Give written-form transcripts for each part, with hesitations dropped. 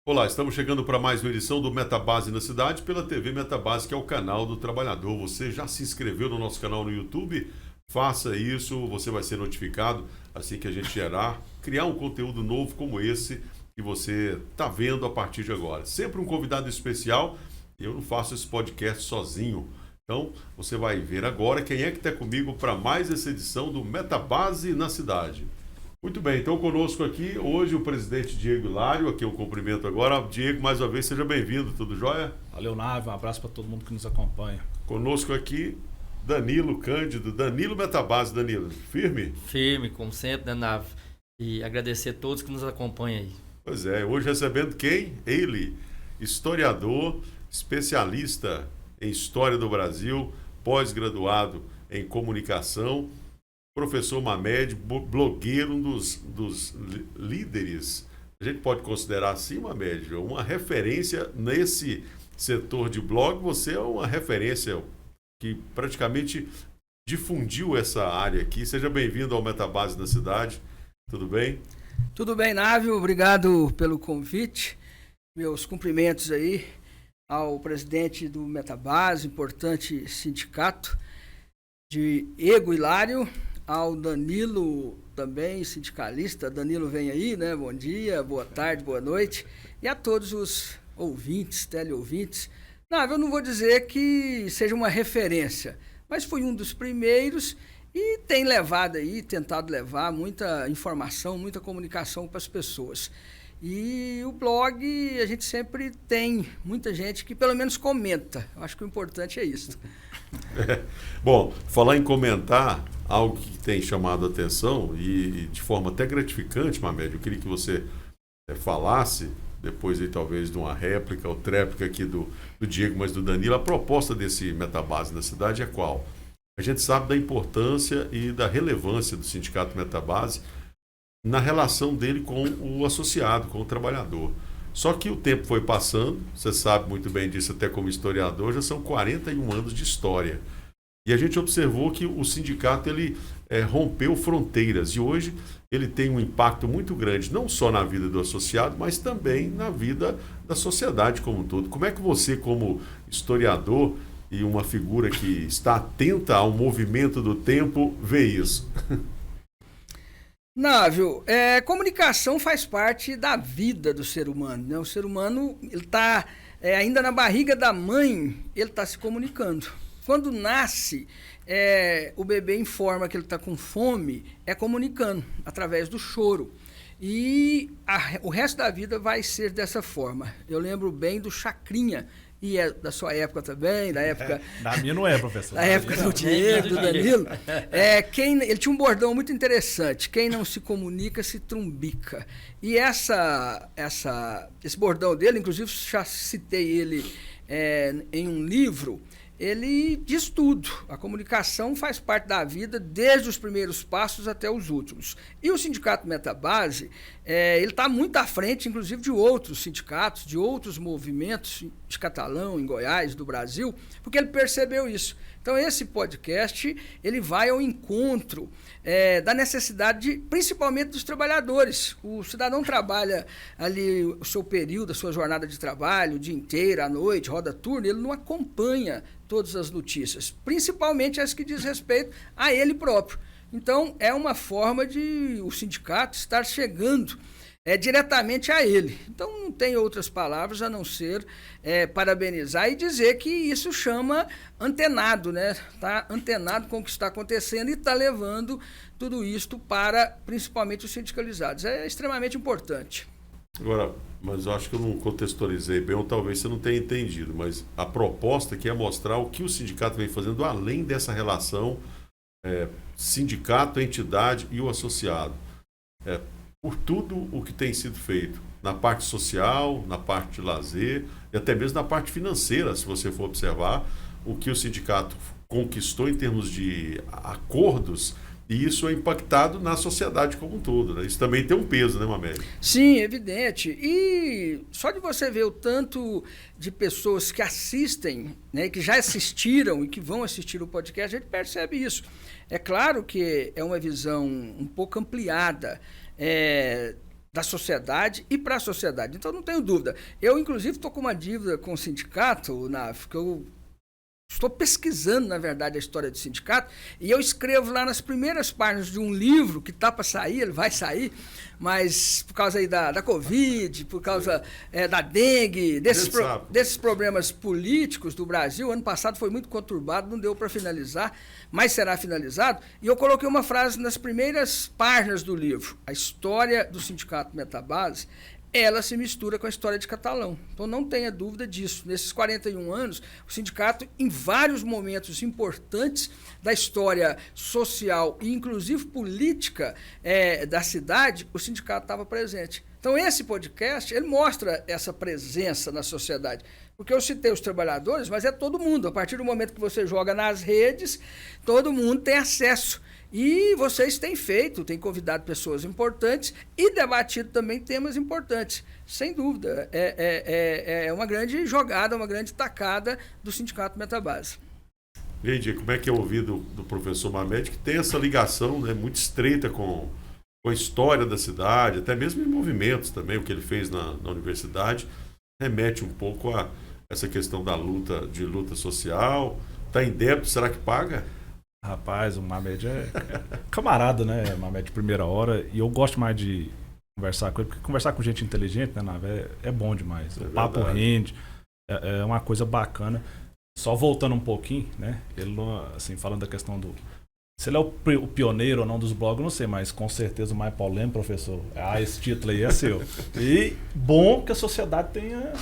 Olá, estamos chegando para mais uma edição do Metabase na Cidade pela TV Metabase, que é o canal do trabalhador. Você já se inscreveu no nosso canal no YouTube? Faça isso, você vai ser notificado assim que a gente criar um conteúdo novo como esse que você está vendo a partir de agora. Sempre um convidado especial, e eu não faço esse podcast sozinho. Então, você vai ver agora quem é que está comigo para mais essa edição do Metabase na Cidade. Muito bem, então conosco aqui hoje o presidente Diego Hilário, aqui eu cumprimento agora. Diego, mais uma vez, seja bem-vindo, tudo jóia? Valeu, Nave, um abraço para todo mundo que nos acompanha. Conosco aqui Danilo Cândido, Danilo Metabase. Danilo, firme? Firme, como sempre, né, Nave? E agradecer a todos que nos acompanham aí. Pois é, hoje recebendo quem? Ele, historiador, especialista em História do Brasil, pós-graduado em Comunicação, professor Mamed, blogueiro, um dos líderes, a gente pode considerar assim, Mamed, uma referência nesse setor de blog. Você é uma referência que praticamente difundiu essa área aqui. Seja bem-vindo ao Metabase da Cidade, tudo bem? Tudo bem, Nave, obrigado pelo convite. Meus cumprimentos aí ao presidente do Metabase, importante sindicato, Diego Hilário, ao Danilo, também sindicalista. Danilo vem aí, né? Bom dia, boa tarde, boa noite. E a todos os ouvintes, teleouvintes. Não, eu não vou dizer que seja uma referência, mas fui um dos primeiros e tem levado aí, tentado levar muita informação, muita comunicação para as pessoas. E o blog, a gente sempre tem muita gente que pelo menos comenta. Eu acho que o importante é isso. Bom, falar em comentar, algo que tem chamado a atenção e de forma até gratificante, Mamed, eu queria que você falasse, depois aí talvez de uma réplica ou tréplica aqui do Diego, mas do Danilo. A proposta desse Metabase na Cidade é qual? A gente sabe da importância e da relevância do Sindicato Metabase na relação dele com o associado, com o trabalhador. Só que o tempo foi passando, você sabe muito bem disso até como historiador, já são 41 anos de história. E a gente observou que o sindicato ele rompeu fronteiras e hoje ele tem um impacto muito grande, não só na vida do associado, mas também na vida da sociedade como um todo. Como é que você, como historiador e uma figura que está atenta ao movimento do tempo, vê isso? Návio, comunicação faz parte da vida do ser humano, né? O ser humano, ele está ainda na barriga da mãe, ele está se comunicando. Quando nasce, o bebê informa que ele está com fome, comunicando, através do choro. E o resto da vida vai ser dessa forma. Eu lembro bem do Chacrinha, e da sua época também, da época... Da minha não é, professor. Da época do Diego, do Danilo. Ele tinha um bordão muito interessante. Quem não se comunica, se trumbica. E esse bordão dele, inclusive já citei ele em um livro, ele diz tudo. A comunicação faz parte da vida, desde os primeiros passos até os últimos. E o Sindicato Metabase, ele está muito à frente, inclusive, de outros sindicatos, de outros movimentos de Catalão, em Goiás, do Brasil, porque ele percebeu isso. Então, esse podcast, ele vai ao encontro da necessidade, principalmente dos trabalhadores. O cidadão trabalha ali o seu período, a sua jornada de trabalho, o dia inteiro, à noite, roda turno, ele não acompanha todas as notícias, principalmente as que diz respeito a ele próprio. Então, é uma forma de o sindicato estar chegando diretamente a ele. Então, não tem outras palavras a não ser parabenizar e dizer que isso chama antenado, né? Está antenado com o que está acontecendo e está levando tudo isto para, principalmente, os sindicalizados. É extremamente importante. Agora, mas eu acho que eu não contextualizei bem, ou talvez você não tenha entendido, mas a proposta aqui é mostrar o que o sindicato vem fazendo além dessa relação sindicato, entidade e o associado. Por tudo o que tem sido feito na parte social, na parte de lazer e até mesmo na parte financeira, se você for observar o que o sindicato conquistou em termos de acordos, e isso é impactado na sociedade como um todo, né? Isso também tem um peso, né, Mamed? Sim, evidente. E só de você ver o tanto de pessoas que assistem, né, que já assistiram e que vão assistir o podcast, a gente percebe isso. É claro que é uma visão um pouco ampliada da sociedade e para a sociedade. Então, não tenho dúvida. Eu, inclusive, estou com uma dívida com o sindicato, que eu estou pesquisando, na verdade, a história do sindicato, e eu escrevo lá nas primeiras páginas de um livro que está para sair, ele vai sair, mas por causa aí da Covid, por causa da dengue, desses problemas políticos do Brasil, ano passado foi muito conturbado, não deu para finalizar, mas será finalizado, e eu coloquei uma frase nas primeiras páginas do livro: a história do Sindicato Metabase, ela se mistura com a história de Catalão. Então, não tenha dúvida disso. Nesses 41 anos, o sindicato, em vários momentos importantes da história social e, inclusive, política da cidade, o sindicato estava presente. Então, esse podcast, ele mostra essa presença na sociedade. Porque eu citei os trabalhadores, mas é todo mundo. A partir do momento que você joga nas redes, todo mundo tem acesso. E vocês têm têm convidado pessoas importantes e debatido também temas importantes. Sem dúvida, é uma grande jogada, uma grande tacada do Sindicato Metabase. Entendi. Como é que é ouvir do professor Mamed, que tem essa ligação, né, muito estreita com a história da cidade, até mesmo em movimentos também, o que ele fez na universidade, remete um pouco a essa questão da luta social. Está em débito, será que paga? Rapaz, o Mamed é camarada, né? Mamed de primeira hora. E eu gosto mais de conversar com ele, porque conversar com gente inteligente, né, Nave, é bom demais. O papo rende, é uma coisa bacana. Só voltando um pouquinho, né? Ele, assim, falando da questão do... Se ele é o pioneiro ou não dos blogs, eu não sei, mas com certeza o mais polêmico, professor. Esse título aí é seu. E bom que a sociedade tenha...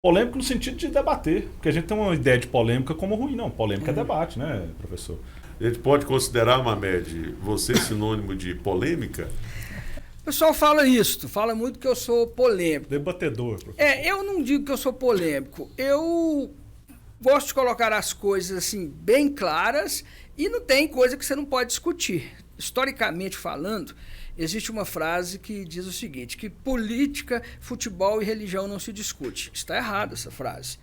Polêmico no sentido de debater, porque a gente tem uma ideia de polêmica como ruim, não. Polêmica é debate, né, professor? A gente pode considerar, Mamed, você sinônimo de polêmica? O pessoal fala muito que eu sou polêmico. Debatedor, professor. Eu não digo que eu sou polêmico. Eu gosto de colocar as coisas assim bem claras e não tem coisa que você não pode discutir. Historicamente falando, existe uma frase que diz o seguinte, que política, futebol e religião não se discute. Está errada essa frase.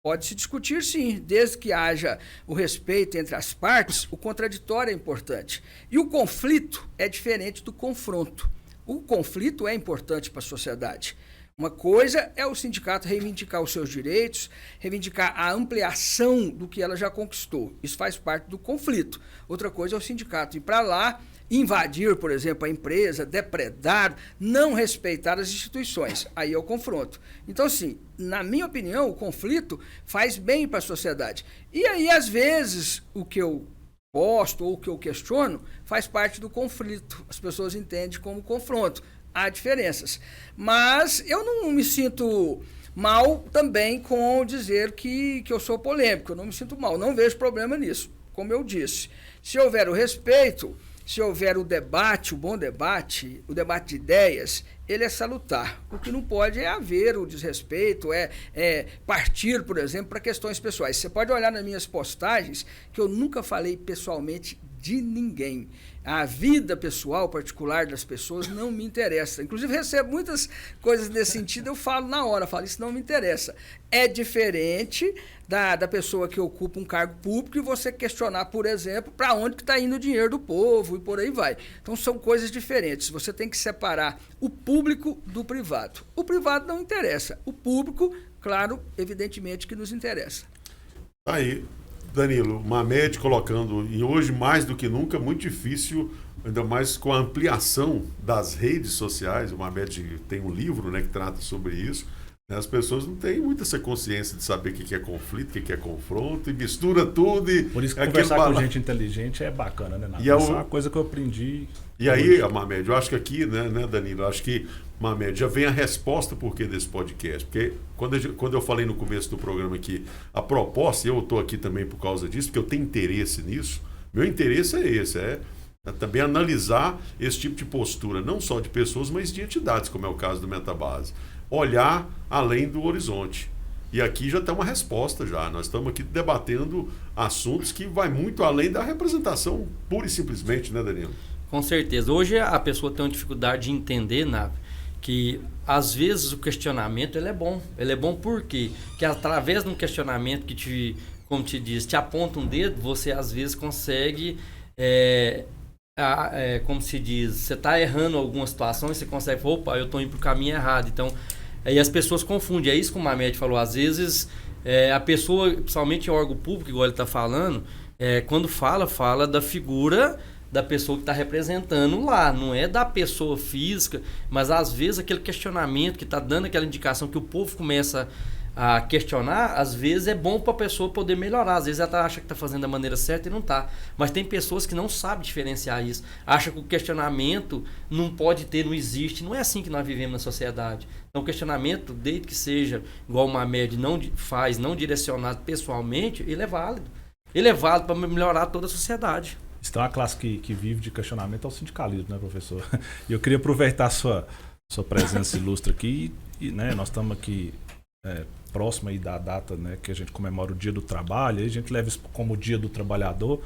Pode se discutir sim, desde que haja o respeito entre as partes, o contraditório é importante. E o conflito é diferente do confronto. O conflito é importante para a sociedade. Uma coisa é o sindicato reivindicar os seus direitos, reivindicar a ampliação do que ela já conquistou. Isso faz parte do conflito. Outra coisa é o sindicato ir para lá, invadir, por exemplo, a empresa, depredar, não respeitar as instituições. Aí é o confronto. Então, assim, na minha opinião, o conflito faz bem para a sociedade. E aí, às vezes, o que eu posto ou o que eu questiono faz parte do conflito. As pessoas entendem como confronto. Há diferenças. Mas eu não me sinto mal também com dizer que eu sou polêmico. Eu não me sinto mal. Não vejo problema nisso. Como eu disse, se houver o respeito, se houver o debate, o bom debate, o debate de ideias, ele é salutar. O que não pode é haver o desrespeito, partir, por exemplo, para questões pessoais. Você pode olhar nas minhas postagens que eu nunca falei pessoalmente de ninguém. A vida pessoal, particular das pessoas não me interessa. Inclusive, recebo muitas coisas nesse sentido, eu falo na hora, isso não me interessa. É diferente da pessoa que ocupa um cargo público e você questionar, por exemplo, para onde que está indo o dinheiro do povo e por aí vai. Então, são coisas diferentes. Você tem que separar o público do privado. O privado não interessa. O público, claro, evidentemente que nos interessa. Aí, Danilo, Mamed colocando, e hoje mais do que nunca, muito difícil, ainda mais com a ampliação das redes sociais. O Mamed tem um livro, né, que trata sobre isso. As pessoas não têm muita essa consciência de saber o que é conflito, o que é confronto, e mistura tudo. Por isso que conversar com gente inteligente é bacana, né, Nath? Isso é uma coisa que eu aprendi. E aí, Mamed, eu acho que aqui, né, Danilo, eu acho que, Mamed, já vem a resposta por que desse podcast. Porque quando eu falei no começo do programa que a proposta, e eu estou aqui também por causa disso, porque eu tenho interesse nisso, meu interesse é esse, é também analisar esse tipo de postura, não só de pessoas, mas de entidades, como é o caso do Metabase. Olhar além do horizonte. E aqui já tem uma resposta já. Nós estamos aqui debatendo assuntos que vai muito além da representação, pura e simplesmente, né, Danilo? Com certeza. Hoje a pessoa tem uma dificuldade de entender, Nave, que às vezes o questionamento ele é bom. Ele é bom por quê? Porque através de um questionamento que como te diz, te aponta um dedo, você às vezes consegue como se diz, você está errando alguma situação e você consegue, opa, eu estou indo para o caminho errado. Então, aí as pessoas confundem. É isso que o Mamed falou. Às vezes, a pessoa, principalmente em órgão público, igual ele está falando, quando fala da figura da pessoa que está representando lá, não é da pessoa física, mas às vezes aquele questionamento que está dando aquela indicação que o povo começa a questionar, às vezes é bom para a pessoa poder melhorar. Às vezes ela acha que está fazendo da maneira certa e não está. Mas tem pessoas que não sabem diferenciar isso. Acha que o questionamento não pode ter, não existe. Não é assim que nós vivemos na sociedade. Então o questionamento, desde que seja igual uma média não direcionado pessoalmente, ele é válido. Ele é válido para melhorar toda a sociedade. Isso é uma classe que vive de questionamento ao sindicalismo, né, professor? E eu queria aproveitar a sua presença ilustre aqui. Né, nós estamos aqui próximo aí da data, né, que a gente comemora o Dia do Trabalho. Aí a gente leva isso como o Dia do Trabalhador.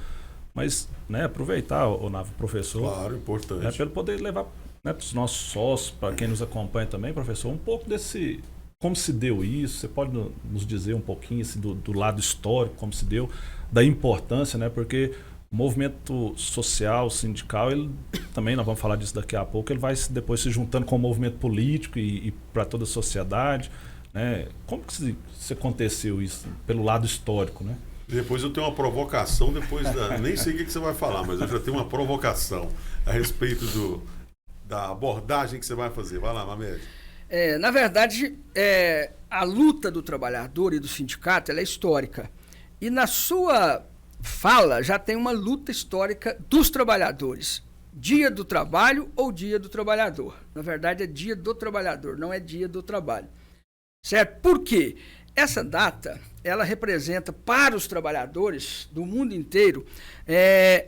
Mas, né, aproveitar, o Navo, professor. Claro, importante. Pelo poder levar, né, para os nossos sócios, para quem nos acompanha também, professor, um pouco desse... Como se deu isso? Você pode nos dizer um pouquinho assim, do lado histórico, como se deu, da importância, né? Porque o movimento social, sindical, ele também, nós vamos falar disso daqui a pouco, ele vai depois se juntando com o movimento político e para toda a sociedade, né? Como que se aconteceu isso pelo lado histórico, né? Depois eu tenho uma provocação, nem sei o que você vai falar, mas eu já tenho uma provocação a respeito da abordagem que você vai fazer. Vai lá, Mamed. Na verdade, a luta do trabalhador e do sindicato ela é histórica. E na sua fala já tem uma luta histórica dos trabalhadores. Dia do trabalho ou dia do trabalhador? Na verdade, é dia do trabalhador, não é dia do trabalho. Certo? Por quê? Essa data, ela representa para os trabalhadores do mundo inteiro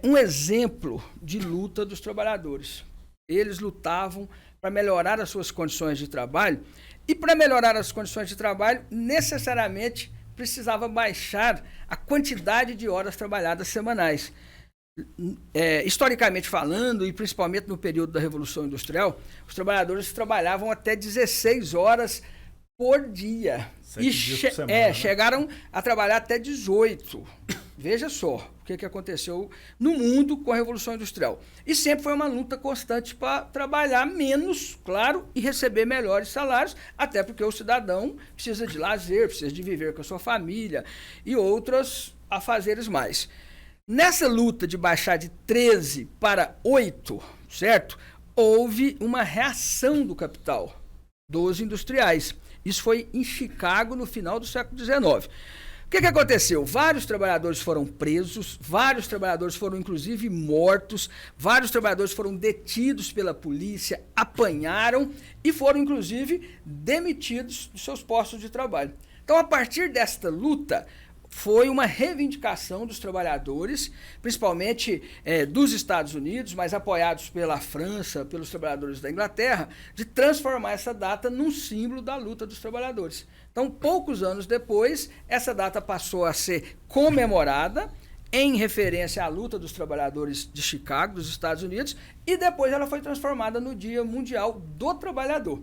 um exemplo de luta dos trabalhadores. Eles lutavam para melhorar as suas condições de trabalho e para melhorar as condições de trabalho, necessariamente precisava baixar a quantidade de horas trabalhadas semanais. Historicamente falando, e principalmente no período da Revolução Industrial, os trabalhadores trabalhavam até 16 horas por dia. E chegaram a trabalhar até 18. Veja só o que aconteceu no mundo com a Revolução Industrial. E sempre foi uma luta constante para trabalhar menos, claro, e receber melhores salários, até porque o cidadão precisa de lazer, precisa de viver com a sua família e outros afazeres mais. Nessa luta de baixar de 13 para 8, certo? Houve uma reação do capital, dos industriais. Isso foi em Chicago no final do século XIX. O que aconteceu? Vários trabalhadores foram presos, vários trabalhadores foram inclusive mortos, vários trabalhadores foram detidos pela polícia, apanharam e foram inclusive demitidos dos seus postos de trabalho. Então, a partir desta luta, foi uma reivindicação dos trabalhadores, principalmente dos Estados Unidos, mas apoiados pela França, pelos trabalhadores da Inglaterra, de transformar essa data num símbolo da luta dos trabalhadores. Então, poucos anos depois, essa data passou a ser comemorada em referência à luta dos trabalhadores de Chicago, dos Estados Unidos, e depois ela foi transformada no Dia Mundial do Trabalhador.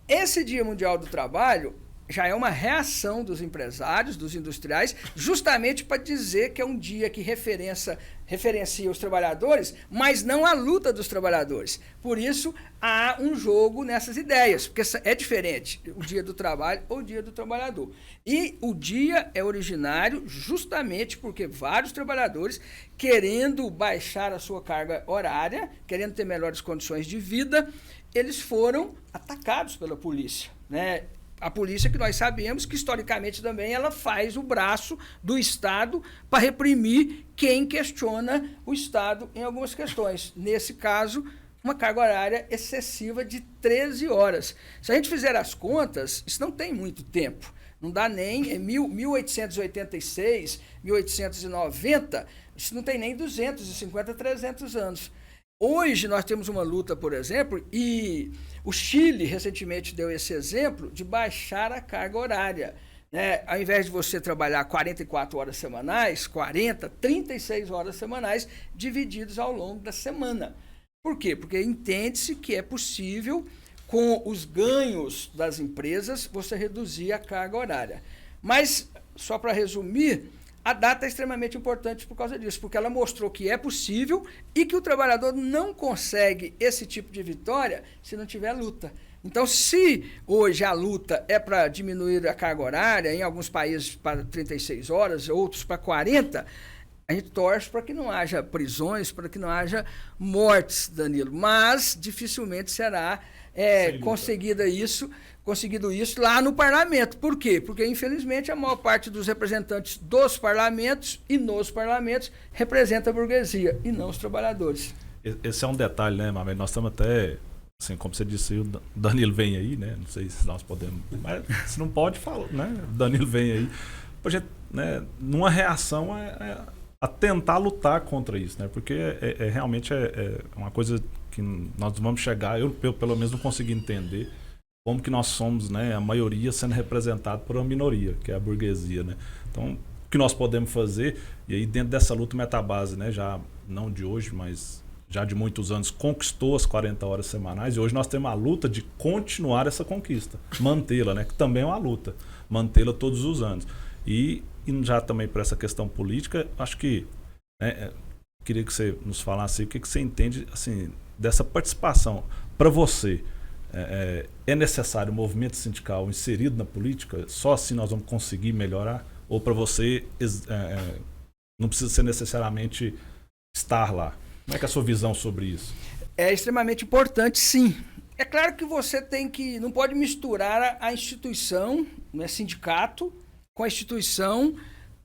Esse Dia Mundial do Trabalho já é uma reação dos empresários, dos industriais, justamente para dizer que é um dia que referencia os trabalhadores, mas não a luta dos trabalhadores. Por isso, há um jogo nessas ideias, porque é diferente o dia do trabalho ou o dia do trabalhador. E o dia é originário justamente porque vários trabalhadores, querendo baixar a sua carga horária, querendo ter melhores condições de vida, eles foram atacados pela polícia, né? A polícia, que nós sabemos que historicamente também ela faz o braço do Estado para reprimir quem questiona o Estado em algumas questões. Nesse caso, uma carga horária excessiva de 13 horas. Se a gente fizer as contas, isso não tem muito tempo. Não dá nem 1886, 1890, isso não tem nem 250, 300 anos. Hoje nós temos uma luta, por exemplo, e o Chile recentemente deu esse exemplo de baixar a carga horária. Né? Ao invés de você trabalhar 44 horas semanais, 36 horas semanais, divididos ao longo da semana. Por quê? Porque entende-se que é possível, com os ganhos das empresas, você reduzir a carga horária. Mas, só para resumir, A data é extremamente importante por causa disso, porque ela mostrou que é possível e que o trabalhador não consegue esse tipo de vitória se não tiver luta. Então, se hoje a luta é para diminuir a carga horária, em alguns países para 36 horas, outros para 40, a gente torce para que não haja prisões, para que não haja mortes, Danilo. Mas dificilmente será conseguido isso lá no parlamento. Por quê? Porque, infelizmente, a maior parte dos representantes dos parlamentos e nos parlamentos representa a burguesia e não os trabalhadores. Esse é um detalhe, né, Mamed? Nós estamos até, assim, como você disse, o Danilo vem aí, né? Não sei se nós podemos, mas se não pode, fala, né? O Danilo vem aí. A gente, né, numa reação a tentar lutar contra isso, né? Porque realmente é uma coisa que nós vamos chegar, eu pelo menos não consegui entender como que nós somos, né, a maioria sendo representado por uma minoria, que é a burguesia, né? Então, o que nós podemos fazer, e aí dentro dessa luta o Metabase, né, já não de hoje, mas já de muitos anos, conquistou as 40 horas semanais, e hoje nós temos a luta de continuar essa conquista, mantê-la, né, que também é uma luta, mantê-la todos os anos. E já também para essa questão política, acho que, né, queria que você nos falasse o que você entende, assim, dessa participação. Para você, é necessário o movimento sindical inserido na política? Só assim nós vamos conseguir melhorar? Ou para você não precisa ser necessariamente estar lá? Como é que é a sua visão sobre isso? É extremamente importante, sim. É claro que você não pode misturar a instituição, né, sindicato, com a instituição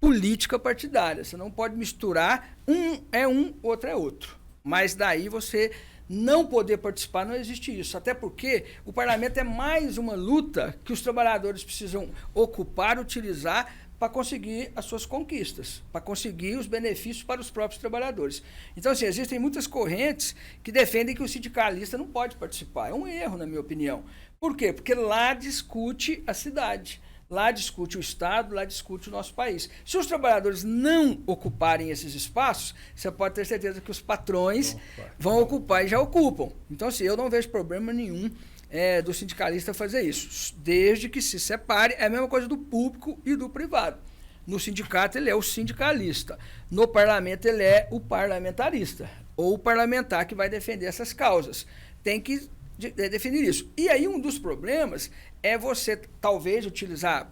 política partidária. Você não pode misturar, outro é outro. Mas daí você não poder participar, não existe isso. Até porque o parlamento é mais uma luta que os trabalhadores precisam ocupar, utilizar para conseguir as suas conquistas, para conseguir os benefícios para os próprios trabalhadores. Então, assim, existem muitas correntes que defendem que o sindicalista não pode participar. É um erro, na minha opinião. Por quê? Porque lá discute a cidade. Lá discute o Estado, lá discute o nosso país. Se os trabalhadores não ocuparem esses espaços, você pode ter certeza que os patrões vão ocupar e já ocupam. Então, assim, eu não vejo problema nenhum do sindicalista fazer isso, desde que se separe. É a mesma coisa do público e do privado. No sindicato, ele é o sindicalista. No parlamento, ele é o parlamentarista, ou o parlamentar que vai defender essas causas. Tem que definir isso. E aí um dos problemas é você talvez utilizar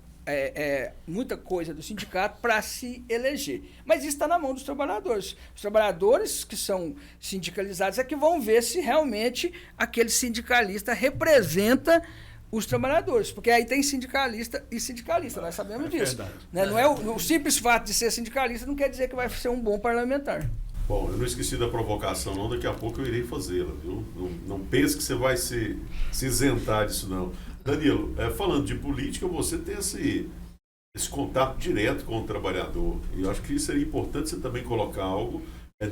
muita coisa do sindicato para se eleger. Mas isso está na mão dos trabalhadores. Os trabalhadores que são sindicalizados é que vão ver se realmente aquele sindicalista representa os trabalhadores, porque aí tem sindicalista e sindicalista, nós sabemos disso. Né? Não é o simples fato de ser sindicalista não quer dizer que vai ser um bom parlamentar. Bom, eu não esqueci da provocação, não. Daqui a pouco eu irei fazê-la, viu? Não pense que você vai se isentar disso, não. Danilo, falando de política, você tem esse contato direto com o trabalhador. E eu acho que seria importante você também colocar algo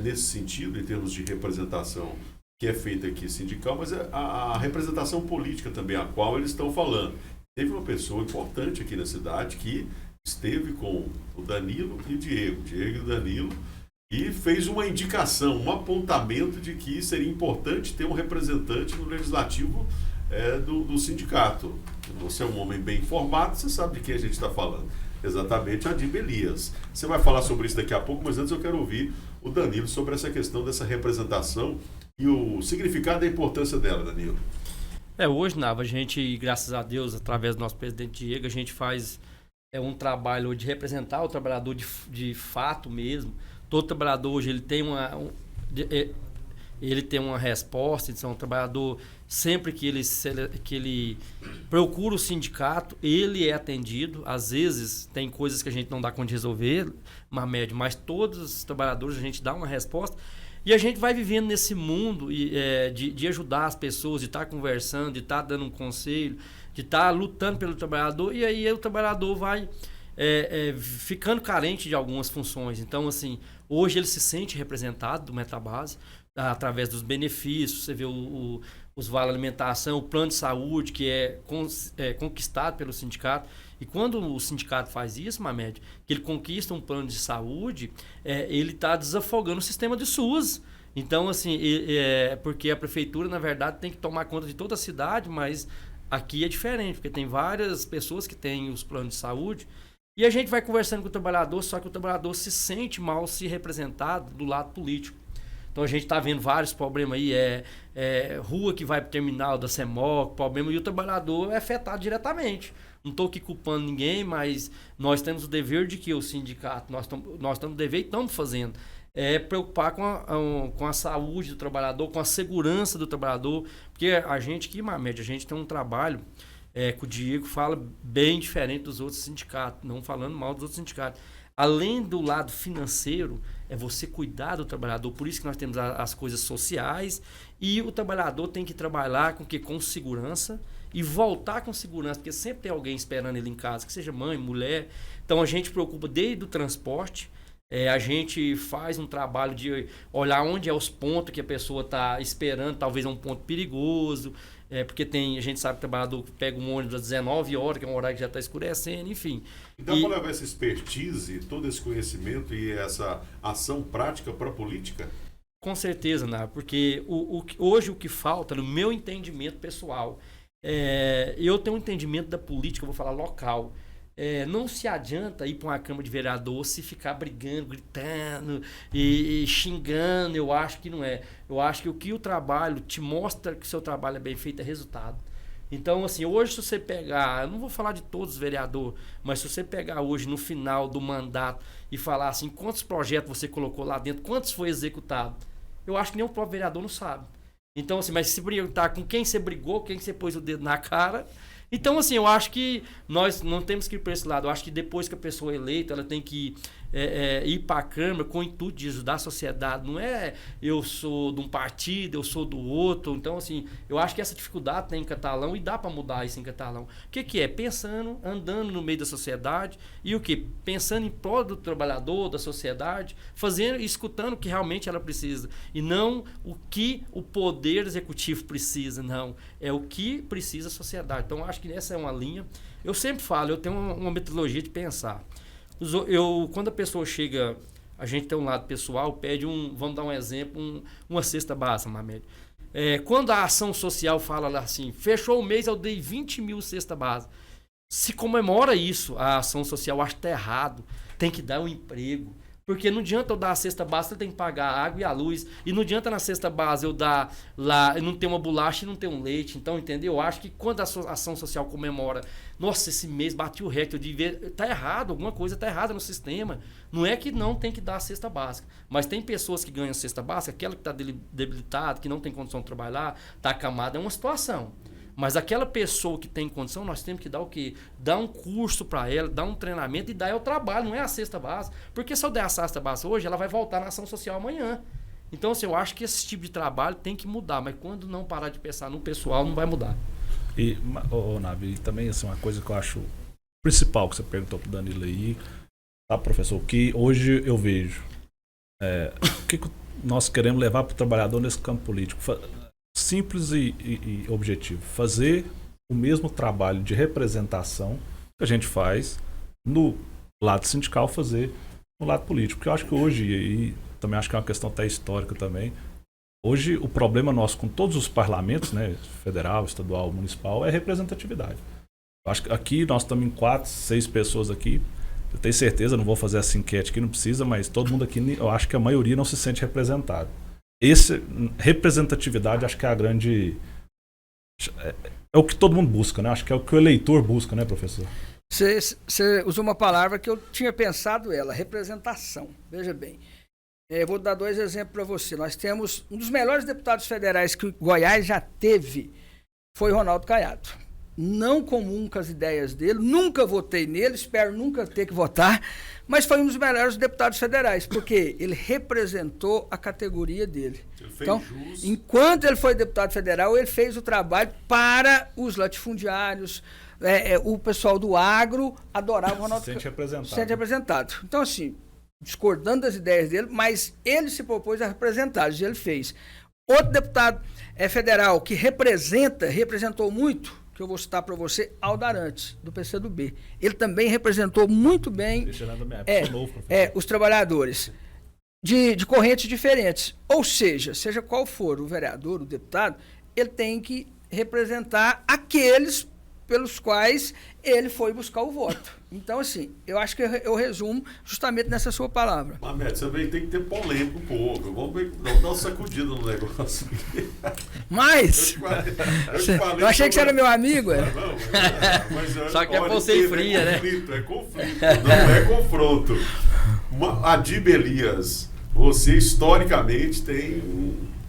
nesse sentido, em termos de representação que é feita aqui sindical, mas a representação política também, a qual eles estão falando. Teve uma pessoa importante aqui na cidade que esteve com o Danilo e o Diego e o Danilo, e fez uma indicação, um apontamento de que seria importante ter um representante no legislativo do sindicato. Você é um homem bem informado, você sabe de quem a gente está falando. Exatamente, a Adib Elias. Você vai falar sobre isso daqui a pouco, mas antes eu quero ouvir o Danilo sobre essa questão dessa representação e o significado e a importância dela, Danilo. Hoje, Nava, a gente, graças a Deus, através do nosso presidente Diego, a gente faz um trabalho de representar o trabalhador de fato mesmo. Todo trabalhador hoje ele tem uma resposta. Então, o trabalhador, sempre que ele procura o sindicato, ele é atendido. Às vezes tem coisas que a gente não dá conta de resolver, Mamed, mas todos os trabalhadores a gente dá uma resposta. E a gente vai vivendo nesse mundo de ajudar as pessoas, de estar conversando, de estar dando um conselho, de estar lutando pelo trabalhador. E aí o trabalhador vai ficando carente de algumas funções. Então, assim, hoje ele se sente representado do Metabase através dos benefícios. Você vê os vale alimentação, o plano de saúde que é conquistado pelo sindicato. E quando o sindicato faz isso, Mamed, que ele conquista um plano de saúde, ele está desafogando o sistema de SUS. Então, assim, porque a prefeitura, na verdade, tem que tomar conta de toda a cidade, mas aqui é diferente, porque tem várias pessoas que têm os planos de saúde. E a gente vai conversando com o trabalhador, só que o trabalhador se sente mal se representado do lado político. Então a gente está vendo vários problemas aí, rua que vai para o terminal da CEMOC, problema, e o trabalhador é afetado diretamente. Não estou aqui culpando ninguém, mas nós temos o dever de que o sindicato, nós temos o dever e estamos fazendo, preocupar com a saúde do trabalhador, com a segurança do trabalhador, porque a gente aqui, Mamed, a gente tem um trabalho que o Diego fala bem diferente dos outros sindicatos, não falando mal dos outros sindicatos. Além do lado financeiro, é você cuidar do trabalhador. Por isso que nós temos as coisas sociais, e o trabalhador tem que trabalhar com segurança e voltar com segurança, porque sempre tem alguém esperando ele em casa, que seja mãe, mulher. Então a gente preocupa desde o transporte, a gente faz um trabalho de olhar onde é os pontos que a pessoa está esperando, talvez é um ponto perigoso, porque a gente sabe que o trabalhador pega um ônibus às 19 horas, que é um horário que já está escurecendo, enfim. Então, para levar essa expertise, todo esse conhecimento e essa ação prática para a política? Com certeza, Ná, porque hoje o que falta, no meu entendimento pessoal, eu tenho um entendimento da política, eu vou falar local. Não se adianta ir para uma Câmara de Vereador se ficar brigando, gritando e xingando. Eu acho que não é. Eu acho que o que o trabalho te mostra que o seu trabalho é bem feito é resultado. Então, assim, hoje se você pegar, eu não vou falar de todos os vereadores, mas se você pegar hoje no final do mandato e falar assim, quantos projetos você colocou lá dentro, quantos foi executado, eu acho que nem o próprio vereador não sabe. Então, assim, mas se perguntar com quem você brigou, quem você pôs o dedo na cara. Então, assim, eu acho que nós não temos que ir para esse lado. Eu acho que depois que a pessoa é eleita, ela tem que ir para a Câmara com o intuito de ajudar a sociedade. Não é eu sou de um partido, eu sou do outro. Então, assim, eu acho que essa dificuldade tem em Catalão e dá para mudar isso em Catalão. O que é? Pensando, andando no meio da sociedade e o quê? Pensando em prol do trabalhador, da sociedade, fazendo e escutando o que realmente ela precisa. E não o que o poder executivo precisa, não. É o que precisa a sociedade. Então, eu acho que essa é uma linha. Eu sempre falo, eu tenho uma metodologia de pensar. Quando a pessoa chega, a gente tem um lado pessoal, pede vamos dar um exemplo, uma cesta básica, Mamed. Quando a ação social fala lá assim, fechou o mês, eu dei 20 mil cesta básica. Se comemora isso, a ação social, acho que está errado. Tem que dar um emprego. Porque não adianta eu dar a cesta básica, eu tenho que pagar a água e a luz. E não adianta na cesta básica eu dar lá, não ter uma bolacha e não ter um leite. Então, entendeu? Eu acho que quando a ação social comemora, nossa, esse mês bati o recorde de ver, tá errado, alguma coisa tá errada no sistema. Não é que não tem que dar a cesta básica. Mas tem pessoas que ganham a cesta básica, aquela que está debilitada, que não tem condição de trabalhar, está acamada, é uma situação. Mas aquela pessoa que tem condição, nós temos que dar o quê? Dar um curso para ela, dar um treinamento e dar o trabalho, não é a cesta básica. Porque se eu der a cesta básica hoje, ela vai voltar na ação social amanhã. Então, assim, eu acho que esse tipo de trabalho tem que mudar, mas quando não parar de pensar no pessoal, não vai mudar. E, Navi, também assim, uma coisa que eu acho principal que você perguntou pro Danilo aí, tá, professor, que hoje eu vejo. O que nós queremos levar para o trabalhador nesse campo político? Simples e objetivo. Fazer o mesmo trabalho de representação que a gente faz no lado sindical, fazer no lado político. Porque eu acho que hoje, e também acho que é uma questão até histórica também, hoje o problema nosso com todos os parlamentos, né, federal, estadual, municipal, é representatividade. Eu acho que aqui nós estamos em 4, 6 pessoas aqui. Eu tenho certeza, não vou fazer essa enquete aqui, não precisa, mas todo mundo aqui, eu acho que a maioria não se sente representado. Representatividade, acho que é a grande... É o que todo mundo busca, né? Acho que é o que o eleitor busca, né, professor? Você usou uma palavra que eu tinha pensado representação. Veja bem. Vou dar 2 exemplos para você. Nós temos um dos melhores deputados federais que o Goiás já teve, foi Ronaldo Caiado. Não comum com as ideias dele, nunca votei nele, espero nunca ter que votar, mas foi um dos melhores deputados federais, porque ele representou a categoria dele. Então, enquanto ele foi deputado federal, ele fez o trabalho para os latifundiários, o pessoal do agro adorava o Ronaldo Caiado. Se sente representado. Então, assim, discordando das ideias dele, mas ele se propôs a representá-los, e ele fez. Outro deputado federal que representou muito, que eu vou citar para você, Aldo Arantes, do PCdoB. Ele também representou muito bem os trabalhadores de correntes diferentes. Ou seja qual for o vereador, o deputado, ele tem que representar aqueles pelos quais ele foi buscar o voto. Então, assim, eu acho que eu resumo justamente nessa sua palavra. Mamed, você também tem que ter polêmica um pouco. Vamos dar uma sacudida no negócio. Mas, eu achei que você era meu amigo. Só que é você fria, né? É conflito, não é confronto. Adib Elias, você historicamente tem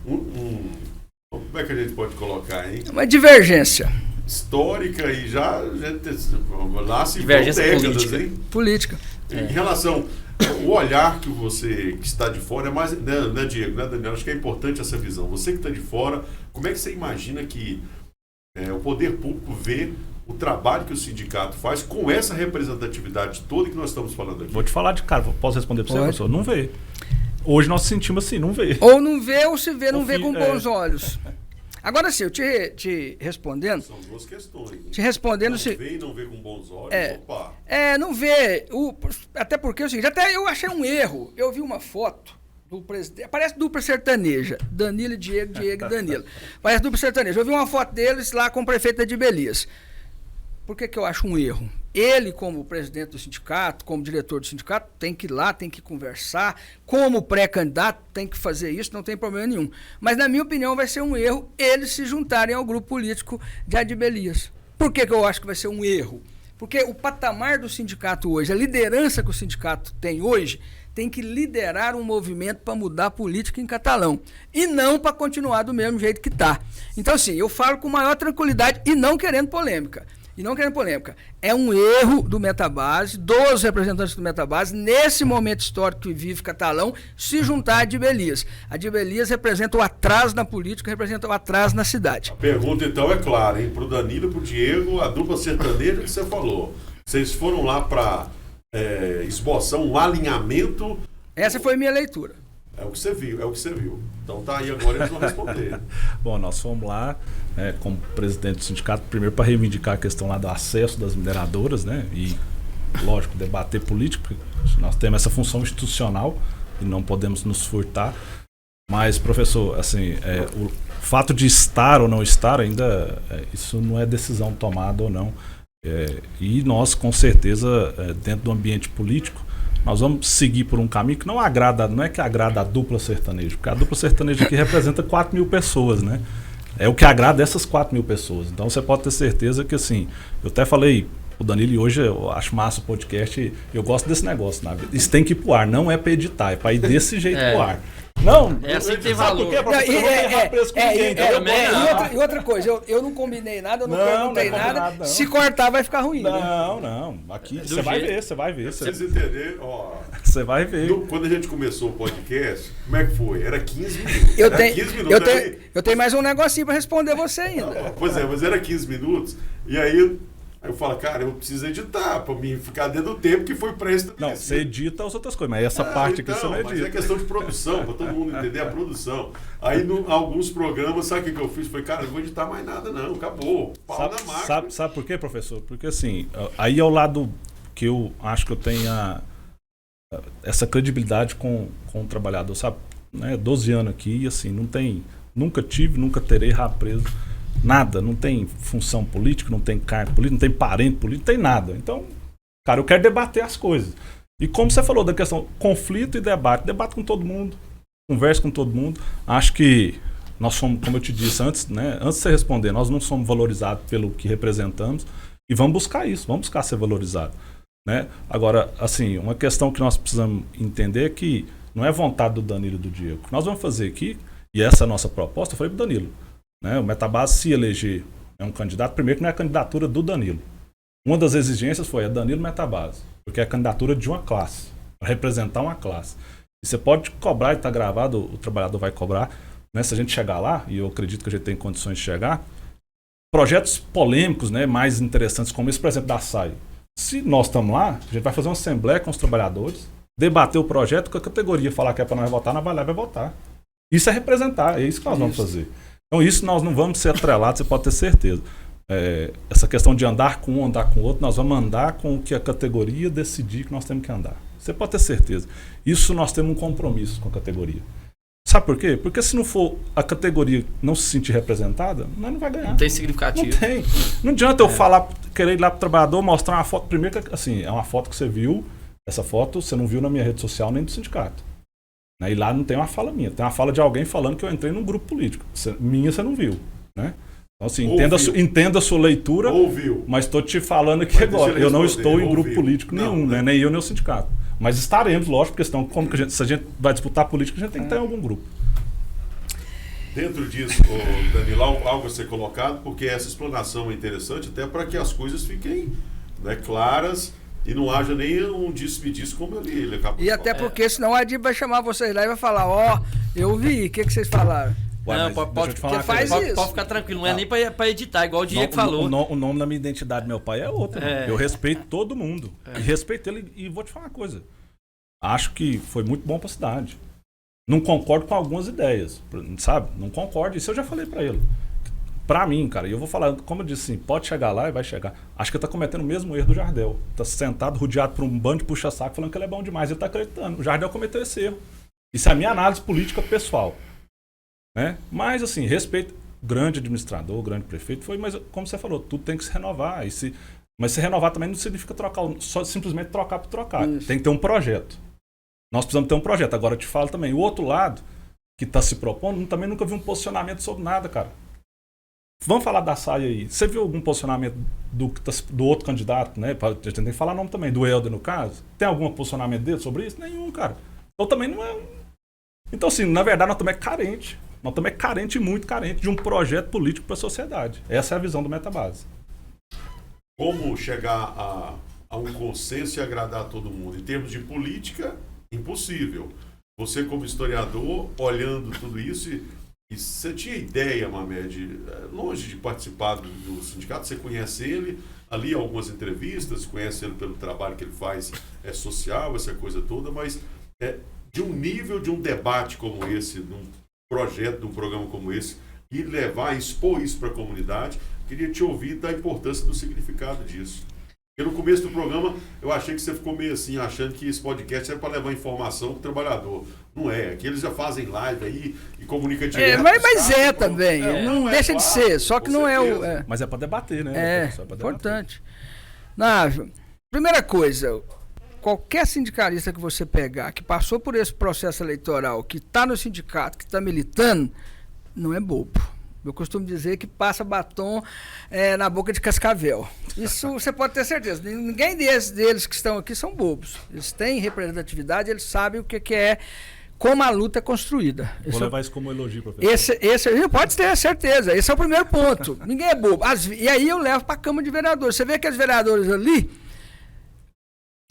como é que a gente pode colocar, hein? Uma divergência. Histórica e já lá se divergência décadas, política. Hein? Política. Em relação o olhar que você que está de fora é mais, né, Diego, né, Daniel? Acho que é importante essa visão. Você que está de fora, como é que você imagina que o poder público vê o trabalho que o sindicato faz com essa representatividade toda que nós estamos falando aqui? Vou te falar de cara, posso responder para você, professor? Não vê. Hoje nós sentimos assim, não vê. Ou não vê, ou se vê, não vê com bons olhos. Agora sim, eu te respondendo. São duas questões. Né? Te respondendo. Não vê e não vê com bons olhos. Opa. Não vê. Até porque é o seguinte, até eu achei um erro. Eu vi uma foto do presidente. Parece dupla sertaneja. Danilo e Diego, Diego e Danilo. Parece dupla sertaneja. Eu vi uma foto deles lá com o prefeito de Belias. Por que eu acho um erro? Ele, como presidente do sindicato, como diretor do sindicato, tem que ir lá, tem que conversar. Como pré-candidato, tem que fazer isso, não tem problema nenhum. Mas, na minha opinião, vai ser um erro eles se juntarem ao grupo político de Adib Elias. Por que eu acho que vai ser um erro? Porque o patamar do sindicato hoje, a liderança que o sindicato tem hoje, tem que liderar um movimento para mudar a política em Catalão. E não para continuar do mesmo jeito que está. Então, assim, eu falo com maior tranquilidade e não querendo polêmica. É um erro do Metabase, dos representantes do Metabase, nesse momento histórico que vive Catalão, se juntar a Adib Elias. A Adib Elias representa o atraso na política, representa o atraso na cidade. A pergunta, então, é clara, hein? Para o Danilo e para o Diego, a dupla sertaneja que você falou. Vocês foram lá para esboçar um alinhamento... Essa foi minha leitura. É o que você viu, Então tá aí agora, eles vão responder. Bom, nós fomos lá, como presidente do sindicato, primeiro para reivindicar a questão lá do acesso das mineradoras, né? E, lógico, debater política, porque nós temos essa função institucional e não podemos nos furtar. Mas, professor, assim, o fato de estar ou não estar ainda, isso não é decisão tomada ou não. E nós, com certeza, dentro do ambiente político, nós vamos seguir por um caminho que não é que agrada a dupla sertaneja, porque a dupla sertaneja aqui representa 4.000 pessoas, né? É o que agrada essas 4.000 pessoas. Então você pode ter certeza que, assim, eu até falei, o Danilo, e hoje eu acho massa o podcast, eu gosto desse negócio, né? Isso tem que ir pro ar, não é para editar, é para ir desse jeito pro ar. Não, é assim que tem valor. Por quê? Pra você não errar preço com ninguém. E outra coisa, eu não combinei nada, eu não perguntei nada. Não. Se cortar vai ficar ruim. Não. Aqui você vai ver. Vocês entenderem, ó. Você vai ver. Quando a gente começou o podcast, como é que foi? Era 15 minutos. Eu tenho mais um negocinho para responder você ainda. Pois é, mas era 15 minutos. E aí eu falo, cara, eu preciso editar para mim ficar dentro do tempo que foi pré-estabelecido. Não, você edita as outras coisas, mas essa parte aqui você não edita. Mas é questão de produção, para todo mundo entender a produção. Aí, alguns programas, sabe o que eu fiz? Falei, cara, não vou editar mais nada não, acabou. Pau na máquina. Sabe por quê, professor? Porque assim, aí é o lado que eu acho que eu tenho essa credibilidade com o trabalhador, sabe? 12 anos aqui, assim, nunca terei rabo preso. Nada, não tem função política, não tem cargo político, não tem parente político, não tem nada. Então, cara, eu quero debater as coisas. E como você falou da questão conflito e debate com todo mundo, conversa com todo mundo. Acho que nós somos, como eu te disse antes, né, antes de você responder, nós não somos valorizados pelo que representamos e vamos buscar isso, vamos buscar ser valorizados. Né? Agora, assim, uma questão que nós precisamos entender é que não é vontade do Danilo e do Diego. O que nós vamos fazer aqui, e essa é a nossa proposta, eu falei para o Danilo. Né? O Metabase se eleger um candidato, primeiro que não é a candidatura do Danilo. Uma das exigências foi a Danilo Metabase, porque é a candidatura de uma classe, para representar uma classe. E você pode cobrar, e está gravado, o trabalhador vai cobrar, né? Se a gente chegar lá, e eu acredito que a gente tem condições de chegar, projetos polêmicos, né, mais interessantes, como esse, por exemplo, da SAI. Se nós estamos lá, a gente vai fazer uma assembleia com os trabalhadores, debater o projeto, com a categoria falar que é para nós votar, nós vai lá e vai votar. Isso é representar, é isso que nós vamos fazer. Então isso nós não vamos ser atrelados, você pode ter certeza. Essa questão de andar com um, andar com o outro, nós vamos andar com o que a categoria decidir que nós temos que andar. Você pode ter certeza. Isso nós temos um compromisso com a categoria. Sabe por quê? Porque se não for a categoria não se sentir representada, nós não vai ganhar. Não tem significativo. Não tem. Não adianta eu falar, querer ir lá pro trabalhador, mostrar uma foto. Primeiro que, assim, é uma foto que você viu. Essa foto você não viu na minha rede social nem do sindicato. Né? E lá não tem uma fala minha. Tem uma fala de alguém falando que eu entrei num grupo político. Minha você não viu. Né? Então, assim, entenda a sua leitura. Ouviu. Mas estou te falando aqui agora. Eu não estou em grupo político nenhum, né? Nem eu, nem o sindicato. Mas estaremos, lógico, porque senão, como que se a gente vai disputar política, a gente tem que estar em algum grupo. Dentro disso, Danilo, algo a ser colocado, porque essa explanação é interessante até para que as coisas fiquem, né, claras e não haja nem um disse-me-disse como ele acabou de falar. Até porque senão a Adib vai chamar vocês lá e vai falar, ó, eu vi, o que vocês falaram? Não, pode ficar tranquilo, não é nem para editar, igual o Diego falou. O nome da minha identidade do meu pai é outro. Eu respeito todo mundo. E respeito ele. E vou te falar uma coisa. Acho que foi muito bom para a cidade. Não concordo com algumas ideias, sabe? Não concordo. Isso eu já falei para ele. Para mim, cara, e eu vou falar, como eu disse assim, pode chegar lá e vai chegar. Acho que ele tá cometendo o mesmo erro do Jardel. Tá sentado, rodeado por um bando de puxa-saco, falando que ele é bom demais. Ele tá acreditando. O Jardel cometeu esse erro. Isso é a minha análise política pessoal. Né? Mas, assim, respeito, grande administrador, grande prefeito, mas como você falou, tudo tem que se renovar. Mas se renovar também não significa trocar, só simplesmente trocar por trocar. Isso. Tem que ter um projeto. Nós precisamos ter um projeto. Agora eu te falo também, o outro lado, que está se propondo, também nunca vi um posicionamento sobre nada, cara. Vamos falar da saia aí. Você viu algum posicionamento do outro candidato, né? A gente tem que falar nome também, do Helder no caso. Tem algum posicionamento dele sobre isso? Nenhum, cara. Então também não é... Então, assim, na verdade, nós também é carente. Nós também é carente e muito carente de um projeto político para a sociedade. Essa é a visão do Metabase. Como chegar a um consenso e agradar a todo mundo? Em termos de política, impossível. Você, como historiador, olhando tudo isso, e você tinha ideia, Mamed, longe de participar do sindicato, você conhece ele, ali algumas entrevistas, conhece ele pelo trabalho que ele faz, é social, essa coisa toda, mas de um nível de um debate como esse, num projeto de um programa como esse, e expor isso para a comunidade, queria te ouvir da importância do significado disso. Porque no começo do programa eu achei que você ficou meio assim, achando que esse podcast é para levar informação para o trabalhador. Não é, aqui eles já fazem live aí e comunicam direto. Mas é também, não deixa de ser, só que não é o... Mas é para debater, né? É importante. Návio, primeira coisa... Qualquer sindicalista que você pegar, que passou por esse processo eleitoral, que está no sindicato, que está militando, não é bobo. Eu costumo dizer que passa batom na boca de cascavel. Isso você pode ter certeza. Ninguém deles que estão aqui são bobos. Eles têm representatividade, eles sabem o que é, como a luta é construída. Vou levar isso como elogio, professor. Esse pode ter certeza. Esse é o primeiro ponto. Ninguém é bobo. E aí eu levo para a Câmara de Vereadores. Você vê aqueles vereadores ali...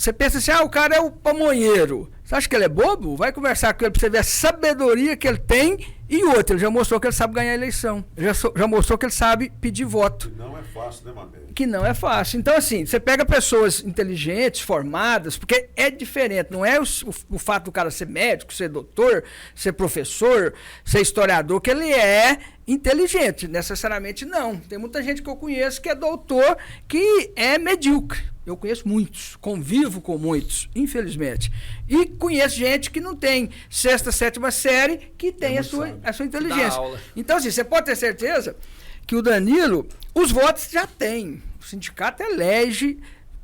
Você pensa assim, o cara é o pamonheiro. Você acha que ele é bobo? Vai conversar com ele para você ver a sabedoria que ele tem. E outro, ele já mostrou que ele sabe ganhar a eleição. Já mostrou que ele sabe pedir voto. Que não é fácil, né, Mabel? Que não é fácil. Então, assim, você pega pessoas inteligentes, formadas, porque é diferente. Não é o fato do cara ser médico, ser doutor, ser professor, ser historiador, que ele é inteligente. Necessariamente não. Tem muita gente que eu conheço que é doutor, que é medíocre. Eu conheço muitos, convivo com muitos, infelizmente. E conheço gente que não tem 6ª, 7ª série, que tem a sua inteligência. Então, assim, você pode ter certeza que o Danilo, os votos já tem. O sindicato elege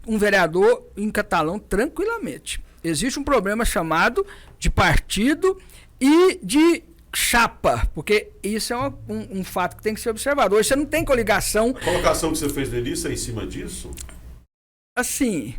um vereador em Catalão tranquilamente. Existe um problema chamado de partido e de chapa, porque isso é um fato que tem que ser observado. Hoje você não tem coligação. A colocação que você fez no início é em cima disso? Assim,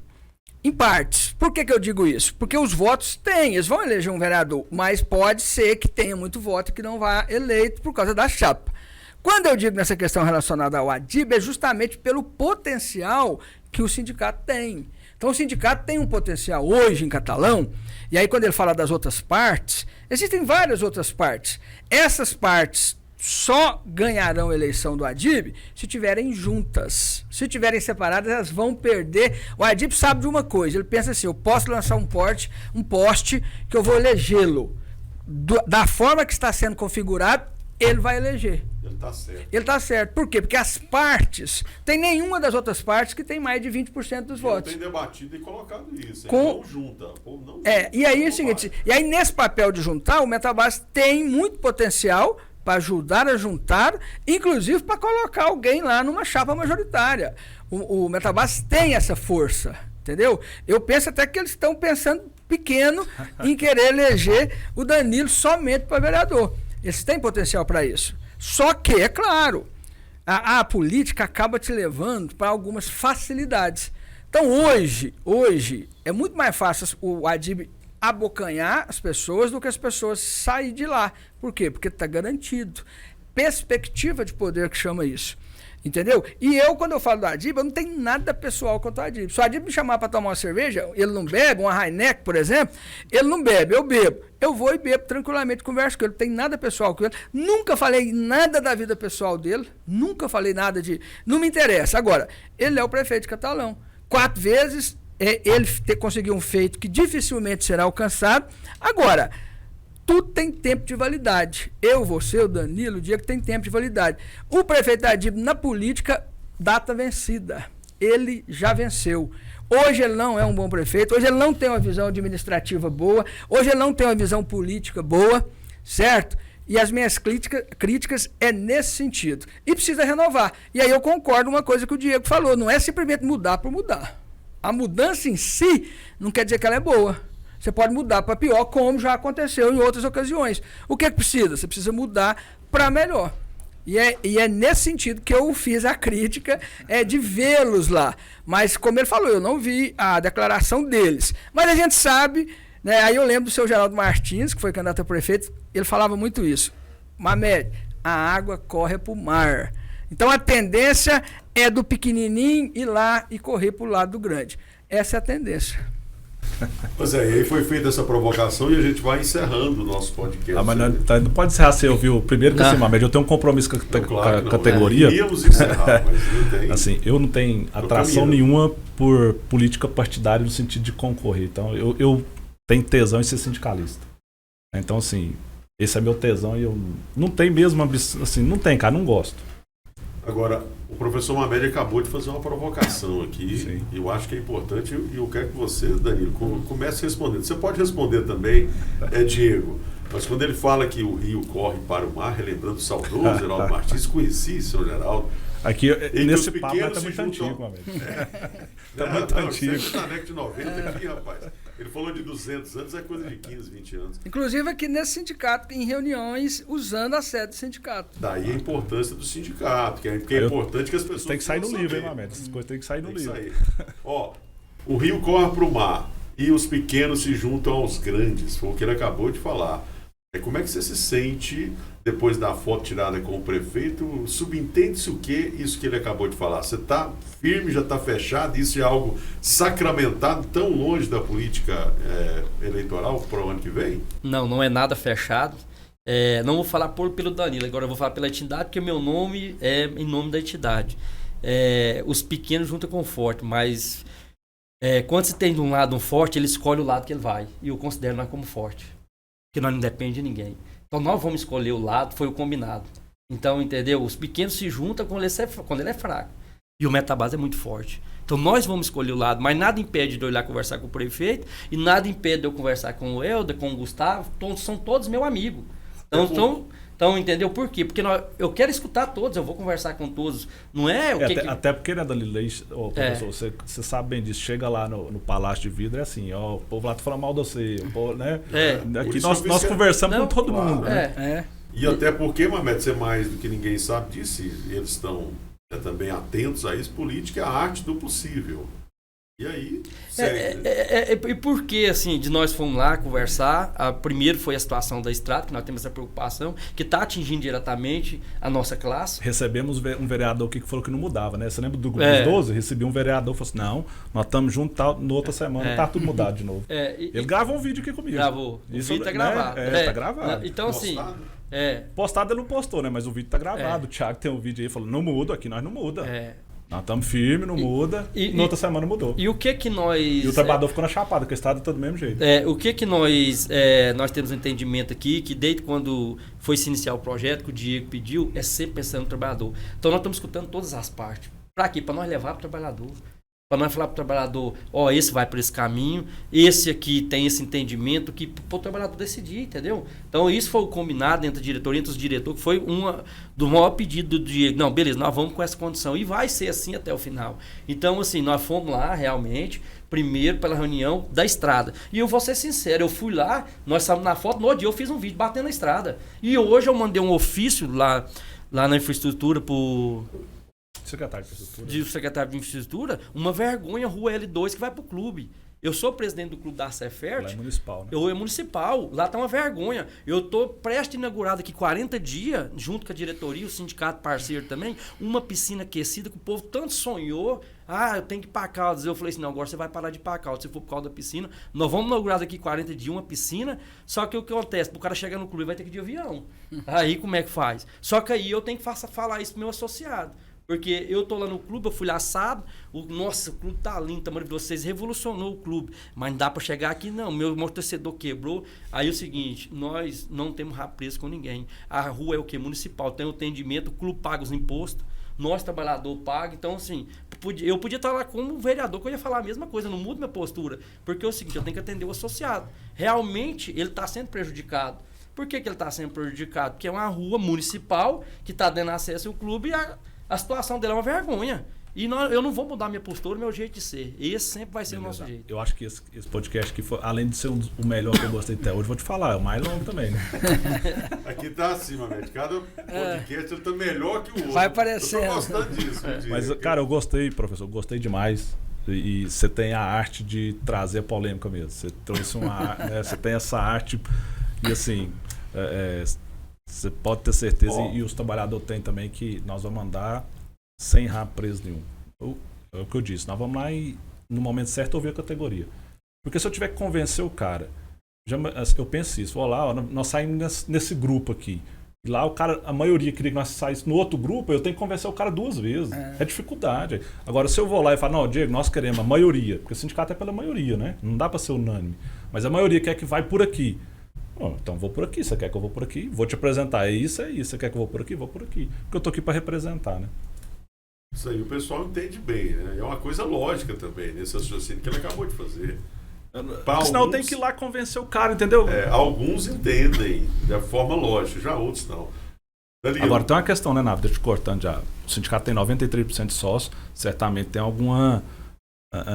em partes. Por que eu digo isso? Porque os votos têm, eles vão eleger um vereador, mas pode ser que tenha muito voto que não vá eleito por causa da chapa. Quando eu digo nessa questão relacionada ao ADIB, é justamente pelo potencial que o sindicato tem. Então o sindicato tem um potencial hoje em Catalão, e aí quando ele fala das outras partes, existem várias outras partes. Essas partes só ganharão eleição do ADIB se tiverem juntas. Se tiverem separadas, elas vão perder. O ADIB sabe de uma coisa, ele pensa assim, eu posso lançar um poste que eu vou elegê-lo. Da forma que está sendo configurado, ele vai eleger. Ele está certo. Ele está certo. Por quê? Porque as partes, tem nenhuma das outras partes que tem mais de 20% dos votos. Ele tem debatido e colocado isso. Com... Não junta. Não e aí não é o seguinte, e aí nesse papel de juntar, o Metabase tem muito potencial para ajudar a juntar, inclusive para colocar alguém lá numa chapa majoritária. O Metabase tem essa força, entendeu? Eu penso até que eles estão pensando pequeno em querer eleger o Danilo somente para vereador. Eles têm potencial para isso. Só que, é claro, a política acaba te levando para algumas facilidades. Então, hoje, é muito mais fácil o Adib abocanhar as pessoas do que as pessoas saírem de lá. Por quê? Porque está garantido. Perspectiva de poder que chama isso. Entendeu? E eu, quando eu falo do Adib, eu não tenho nada pessoal contra o Adib. Se o Adib me chamar para tomar uma cerveja, ele não bebe, uma Heineken, por exemplo, ele não bebe, eu bebo. Eu vou e bebo tranquilamente, converso com ele, não tem nada pessoal com ele. Nunca falei nada da vida pessoal dele, nunca falei nada de... Não me interessa. Agora, ele é o prefeito de Catalão. 4 vezes, ele conseguiu um feito que dificilmente será alcançado. Agora... Tudo tem tempo de validade. Você, o Danilo, o Diego tem tempo de validade. O prefeito Adib, na política, data vencida. Ele já venceu. Hoje ele não é um bom prefeito, hoje ele não tem uma visão administrativa boa, hoje ele não tem uma visão política boa, certo? E as minhas críticas é nesse sentido. E precisa renovar. E aí eu concordo com uma coisa que o Diego falou, não é simplesmente mudar por mudar. A mudança em si não quer dizer que ela é boa. Você pode mudar para pior, como já aconteceu em outras ocasiões. O que é que precisa? Você precisa mudar para melhor. E é nesse sentido que eu fiz a crítica de vê-los lá. Mas, como ele falou, eu não vi a declaração deles. Mas a gente sabe, né, aí eu lembro do seu Geraldo Martins, que foi candidato a prefeito, ele falava muito isso. Mamed, a água corre para o mar. Então a tendência é do pequenininho ir lá e correr para o lado do grande. Essa é a tendência. Pois é, e aí foi feita essa provocação e a gente vai encerrando o nosso podcast. Mas não pode encerrar sem ouvir o primeiro que assim, Mamed, eu tenho um compromisso com a categoria. Iríamos encerrar, mas não tem. Assim, eu não tenho atração nenhuma por política partidária no sentido de concorrer. Então, eu tenho tesão em ser sindicalista. Então, assim, esse é meu tesão e eu não tenho mesmo, assim, não tem, cara, não gosto. Agora, o professor Mamed acabou de fazer uma provocação aqui. Sim. E eu acho que é importante e eu quero que você, Danilo, comece respondendo. Você pode responder também, Diego, mas quando ele fala que o rio corre para o mar, relembrando o saudoso Geraldo Martins, conheci seu Geraldo. Aqui, nesse papo, tá muito antigo, Mamed. Tá muito antigo. Você tá de 90 aqui, rapaz. Ele falou de 200 anos, é coisa de 15, 20 anos. Inclusive aqui nesse sindicato, em reuniões, usando a sede do sindicato. Daí a importância do sindicato, porque é importante que as pessoas... Tem que sair no livro, hein, Mamed? Essas coisas tem que sair no livro. Ó, o rio corre para o mar e os pequenos se juntam aos grandes, foi o que ele acabou de falar. Como é que você se sente depois da foto tirada com o prefeito? Subentende-se o quê? Isso que ele acabou de falar. Você está firme, já está fechado? Isso é algo sacramentado tão longe da política eleitoral para o ano que vem? Não, não é nada fechado. Não vou falar pelo Danilo, agora eu vou falar pela entidade, porque meu nome é em nome da entidade. Os pequenos juntam com o forte, mas quando se tem de um lado um forte, ele escolhe o lado que ele vai. E eu considero nós como forte. Que nós não depende de ninguém. Então nós vamos escolher o lado, foi o combinado. Então, entendeu? Os pequenos se juntam quando ele é fraco. E o Metabase é muito forte. Então nós vamos escolher o lado, mas nada impede de eu ir lá conversar com o prefeito e nada impede de eu conversar com o Helder, com o Gustavo, são todos meu amigo. Então, entendeu por quê? Porque eu quero escutar todos, eu vou conversar com todos. Não é o que... Até porque, né, Danilo, professor, você sabe bem disso. Chega lá no Palácio de Vidro, é assim, ó, o povo lá tá falando mal de você. Né? Aqui nós conversamos com todo mundo. Né? E até porque, Mamed, você mais do que ninguém sabe disso, e eles estão também atentos a isso, política é a arte do possível. E aí, e por que, assim, de nós fomos lá conversar, primeiro foi a situação da estrada, que nós temos essa preocupação, que está atingindo diretamente a nossa classe. Recebemos um vereador que falou que não mudava, né? Você lembra do grupo dos 12? Recebi um vereador que falou assim, não, nós estamos juntos, na outra semana tá tudo mudado de novo. Ele gravou um vídeo aqui comigo. Gravou. O vídeo tá gravado. Tá gravado. Então, assim... Postado ele não postou, né? Mas o vídeo tá gravado. O Thiago tem um vídeo aí falando, não muda, aqui nós não muda. Nós estamos firmes, não muda. Na outra semana mudou. E o que nós... E o trabalhador ficou na chapada, porque o Estado está do mesmo jeito. O que nós temos um entendimento aqui, que desde quando foi se iniciar o projeto, que o Diego pediu, é sempre pensando no trabalhador. Então nós estamos escutando todas as partes. Para quê? Para nós levar para o trabalhador. Para nós falar para o trabalhador, esse vai por esse caminho, esse aqui tem esse entendimento, que para o trabalhador decidir, entendeu? Então isso foi o combinado entre a diretoria, entre os diretores, que foi do maior pedido do Diego. Não, beleza, nós vamos com essa condição. E vai ser assim até o final. Então, assim, nós fomos lá realmente, primeiro pela reunião da estrada. E eu vou ser sincero, eu fui lá, nós estávamos na foto, no dia eu fiz um vídeo batendo na estrada. E hoje eu mandei um ofício lá na infraestrutura por... Secretário de Infraestrutura. De secretário de Infraestrutura, uma vergonha, Rua L2 que vai pro clube. Eu sou presidente do clube da Cefert. Lá é municipal, né? Eu é municipal. Lá tá uma vergonha. Eu tô prestes a inaugurar daqui 40 dias, junto com a diretoria, o sindicato parceiro também, uma piscina aquecida que o povo tanto sonhou. Eu tenho que ir pra Caldas. Eu falei assim, não, agora você vai parar de ir pra Caldas. Se for por causa da piscina, nós vamos inaugurar daqui 40 dias uma piscina, só que o que acontece? Pro cara chegar no clube vai ter que ir de avião. Aí como é que faz? Só que aí eu tenho que falar isso pro meu associado. Porque eu tô lá no clube, eu fui lá sábado, nossa, o clube tá lindo, tá maravilhoso, vocês revolucionou o clube, mas não dá para chegar aqui não, meu amortecedor quebrou. Aí é o seguinte, nós não temos preso com ninguém, a rua é o que? Municipal, tem o atendimento, o clube paga os impostos, nós trabalhador paga, então assim, eu podia estar lá como vereador, que eu ia falar a mesma coisa, não mudo minha postura, porque é o seguinte, eu tenho que atender o associado, realmente ele está sendo prejudicado. Por que ele está sendo prejudicado? Porque é uma rua municipal que está dando acesso ao clube e a situação dele é uma vergonha. E eu não vou mudar minha postura, meu jeito de ser. Esse sempre vai ser o nosso jeito. Eu acho que esse podcast aqui, além de ser o melhor que eu gostei até hoje, vou te falar, é o mais longo também, né? Aqui tá acima, velho. Cada podcast ele tá melhor que o outro. Vai aparecendo. Eu tô gostando disso. Mas, cara, eu gostei, professor, gostei demais. E você tem a arte de trazer a polêmica mesmo. Você trouxe você tem essa arte e assim... Você pode ter certeza, e os trabalhadores têm também, que nós vamos andar sem rabo preso nenhum. É o que eu disse, nós vamos lá e no momento certo ouvir a categoria. Porque se eu tiver que convencer o cara, eu penso isso, vou lá, nós saímos nesse grupo aqui, e lá a maioria queria que nós saíssemos no outro grupo, eu tenho que convencer o cara 2 vezes. É dificuldade. Agora, se eu vou lá e falo, não, Diego, nós queremos a maioria, porque o sindicato é pela maioria, né? Não dá para ser unânime. Mas a maioria quer que vai por aqui. Então vou por aqui, você quer que eu vou por aqui? Vou te apresentar, é isso, você quer que eu vou por aqui? Vou por aqui. Porque eu tô aqui para representar, né? Isso aí o pessoal entende bem, né? É uma coisa lógica também, nesse raciocínio que ele acabou de fazer. Senão tem que ir lá convencer o cara, entendeu? Alguns entendem da forma lógica, já outros não. Danilo. Agora tem uma questão, né, Nava? Deixa eu te cortando já. O sindicato tem 93% de sócios, certamente tem alguma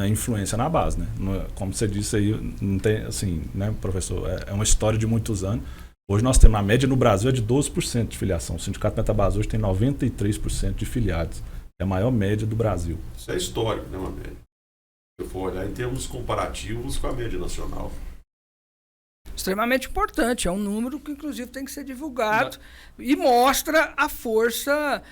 influência na base, né? Como você disse aí, não tem, assim, né, professor? É uma história de muitos anos. Hoje nós temos, a média no Brasil é de 12% de filiação. O Sindicato Metabase hoje tem 93% de filiados. É a maior média do Brasil. Isso é histórico, né, uma média? Se eu for olhar em termos comparativos com a média nacional. Extremamente importante, é um número que inclusive tem que ser divulgado e mostra a força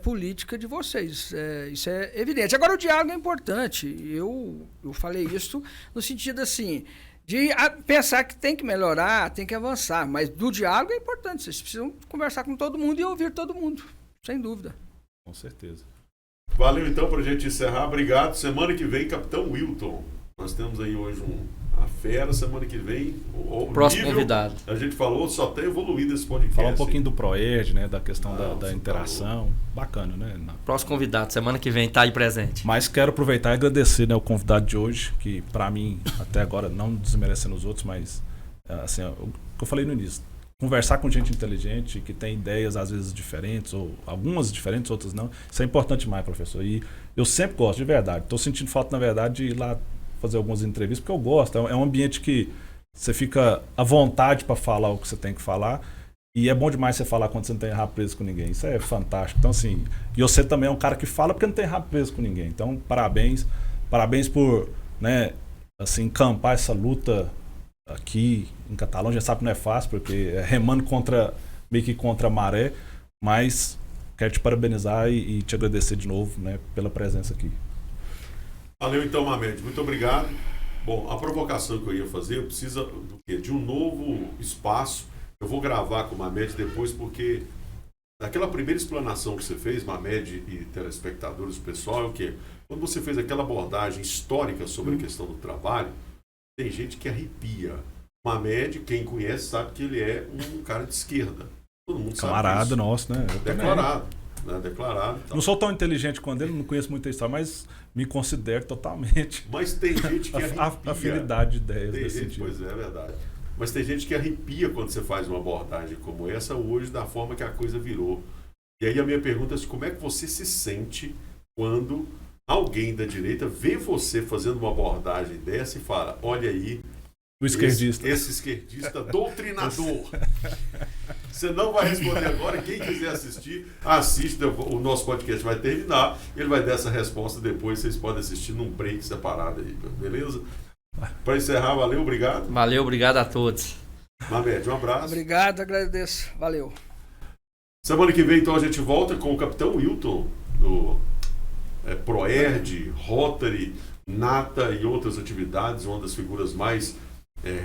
política de vocês, isso é evidente. Agora o diálogo é importante, eu falei isso no sentido assim, de pensar que tem que melhorar, tem que avançar, mas do diálogo é importante, vocês precisam conversar com todo mundo e ouvir todo mundo, sem dúvida. Com certeza. Valeu então pra gente encerrar, obrigado. Semana que vem, Capitão Wilton, nós temos aí hoje a fera, semana que vem. O próximo convidado. A gente falou, só tem evoluído esse podcast. Falar um pouquinho do ProERD, né? Da questão da interação. Bacana, né? Próximo convidado, semana que vem tá aí presente. Mas quero aproveitar e agradecer, né, o convidado de hoje, que para mim, até agora, não desmerecendo os outros, mas assim, o que eu falei no início, conversar com gente inteligente, que tem ideias às vezes diferentes, ou algumas diferentes, outras não, isso é importante demais, professor. E eu sempre gosto, de verdade. Estou sentindo falta, na verdade, de ir lá fazer algumas entrevistas, porque eu gosto. É um ambiente que você fica à vontade para falar o que você tem que falar. E é bom demais você falar quando você não tem rabo preso com ninguém. Isso é fantástico. Então, assim, e você também é um cara que fala porque não tem rabo preso com ninguém. Então, parabéns. Parabéns por, né, assim, encampar essa luta aqui em Catalão. Já sabe que não é fácil, porque é remando meio que contra a maré. Mas quero te parabenizar e te agradecer de novo, né, pela presença aqui. Valeu então, Mamed. Muito obrigado. Bom, a provocação que eu ia fazer, eu preciso do quê? De um novo espaço. Eu vou gravar com o Mamed depois, porque aquela primeira explanação que você fez, Mamed e telespectadores, o pessoal, é o quê? Quando você fez aquela abordagem histórica sobre a questão do trabalho, tem gente que arrepia. Mamed, quem conhece, sabe que ele é um cara de esquerda. Todo mundo Camarada sabe disso. nosso, né? Declarado. Né? Declarado. Não sou tão inteligente quanto ele, não conheço muita história, mas me considero totalmente. Mas tem gente que arrepia. Afinidade de ideias Tem nesse gente, sentido. pois é verdade. Mas tem gente que arrepia quando você faz uma abordagem como essa hoje, da forma que a coisa virou. E aí a minha pergunta é como é que você se sente quando alguém da direita vê você fazendo uma abordagem dessa e fala, olha aí, O esquerdista. esse esquerdista doutrinador. Você não vai responder agora. Quem quiser assistir, assista. O nosso podcast vai terminar. Ele vai dar essa resposta depois. Vocês podem assistir num break separado aí, beleza? Para encerrar, valeu, obrigado. Valeu, obrigado a todos. Mamed, um abraço. Obrigado, agradeço. Valeu. Semana que vem, então, a gente volta com o Capitão Wilton, do Proerd, Rotary, Nata e outras atividades, uma das figuras mais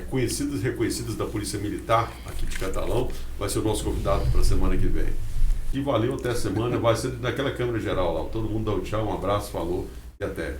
conhecidas e reconhecidas da Polícia Militar aqui de Catalão. Vai ser o nosso convidado para a semana que vem. E valeu, até a semana. Vai ser naquela câmera geral lá. Todo mundo dá um tchau, um abraço, falou e até.